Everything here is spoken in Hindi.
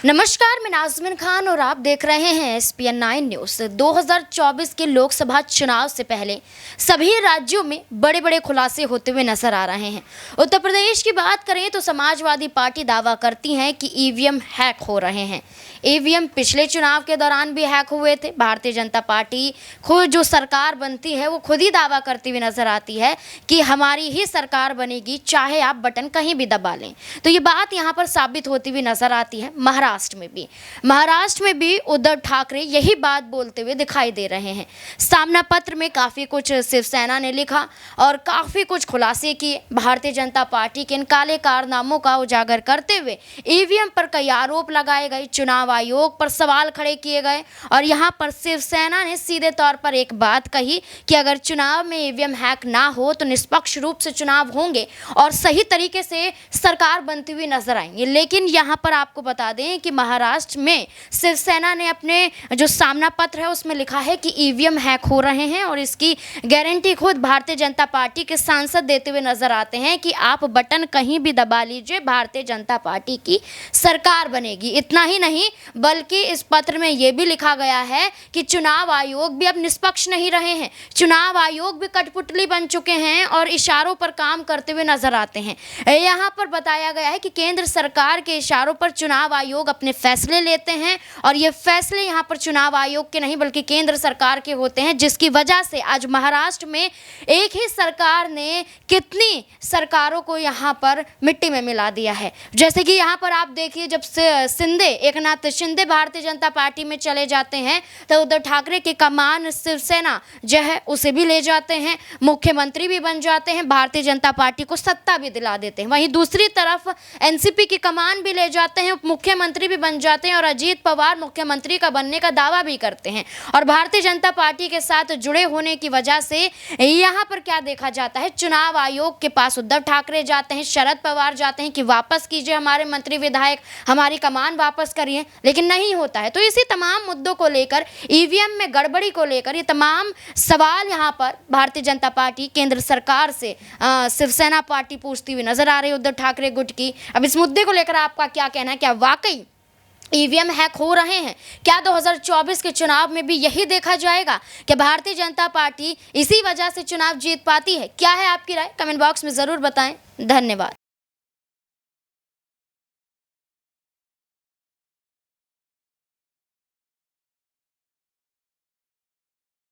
नमस्कार, मैं नाज़मीन खान और आप देख रहे हैं SPN 9 न्यूज़। 2024 के लोकसभा चुनाव से पहले सभी राज्यों में बड़े बड़े खुलासे होते हुए नजर आ रहे हैं। उत्तर प्रदेश की बात करें तो समाजवादी पार्टी दावा करती है कि ईवीएम हैक हो रहे हैं। ईवीएम पिछले चुनाव के दौरान भी हैक हुए थे। भारतीय जनता पार्टी खुद जो सरकार बनती है वो खुद ही दावा करती हुई नजर आती है कि हमारी ही सरकार बनेगी, चाहे आप बटन कहीं भी दबा लें। तो ये बात यहाँ पर साबित होती हुई नजर आती है। महाराष्ट्र में भी उद्धव ठाकरे यही बात बोलते हुए दिखाई दे रहे हैं। सामना पत्र में काफ़ी कुछ शिवसेना ने लिखा और काफ़ी कुछ खुलासे किए। भारतीय जनता पार्टी के इन काले कारनामों का उजागर करते हुए ईवीएम पर कई आरोप लगाए गए, चुनाव आयोग पर सवाल खड़े किए गए और यहाँ पर शिवसेना ने सीधे तौर पर एक बात कही कि अगर चुनाव में ईवीएम हैक ना हो तो निष्पक्ष रूप से चुनाव होंगे और सही तरीके से सरकार बनती हुई नजर आएंगे। लेकिन यहाँ पर आपको बता दें कि महाराष्ट्र में शिवसेना ने अपने जो सामना पत्र है उसमें लिखा है कि ईवीएम हैक हो रहे हैं और इसकी गारंटी खुद भारतीय जनता पार्टी के सांसद देते हुए नजर आते हैं कि आप बटन कहीं भी दबा लीजिए, भारतीय जनता पार्टी की सरकार बनेगी। इतना ही नहीं बल्कि इस पत्र में यह भी लिखा गया है कि चुनाव आयोग भी अब निष्पक्ष नहीं रहे हैं, चुनाव आयोग भी कठपुतली बन चुके हैं और इशारों पर काम करते हुए नजर आते हैं। यहाँ पर बताया गया है कि केंद्र सरकार के इशारों पर चुनाव आयोग अपने फैसले लेते हैं और ये फैसले यहाँ पर चुनाव आयोग के नहीं बल्कि केंद्र सरकार के होते हैं, जिसकी वजह से आज महाराष्ट्र में एक ही सरकार ने कितनी सरकारों को यहाँ पर मिट्टी में मिला दिया है। जैसे कि यहाँ पर आप देखिए, जब शिंदे एकनाथ शिंदे भारतीय जनता पार्टी में चले जाते हैं तो उद्धव ठाकरे की कमान शिवसेना जो है उसे भी ले जाते हैं, मुख्यमंत्री भी बन जाते हैं, भारतीय जनता पार्टी को सत्ता भी दिला देते हैं। वहीं दूसरी तरफ एनसीपी की कमान भी ले जाते हैं, मुख्यमंत्री भी बन जाते हैं और अजीत पवार मुख्यमंत्री का बनने का दावा भी करते हैं। और भारतीय जनता पार्टी के साथ जुड़े होने की वजह से यहाँ पर क्या देखा जाता है, चुनाव आयोग के पास उद्धव ठाकरे जाते हैं, शरद पवार जाते हैं कि वापस कीजिए हमारे मंत्री विधायक, हमारी कमान वापस करिए, लेकिन नहीं होता है। तो इसी तमाम मुद्दों को लेकर, ईवीएम में गड़बड़ी को लेकर ये तमाम सवाल यहाँ पर भारतीय जनता पार्टी केंद्र सरकार से शिवसेना पार्टी पूछती हुई नजर आ रही है, उद्धव ठाकरे गुट की। अब इस मुद्दे को लेकर आपका क्या कहना है? क्या वाकई ईवीएम हैक हो रहे हैं? क्या 2024 के चुनाव में भी यही देखा जाएगा कि भारतीय जनता पार्टी इसी वजह से चुनाव जीत पाती है? क्या है आपकी राय? कमेंट बॉक्स में ज़रूर बताएं। धन्यवाद।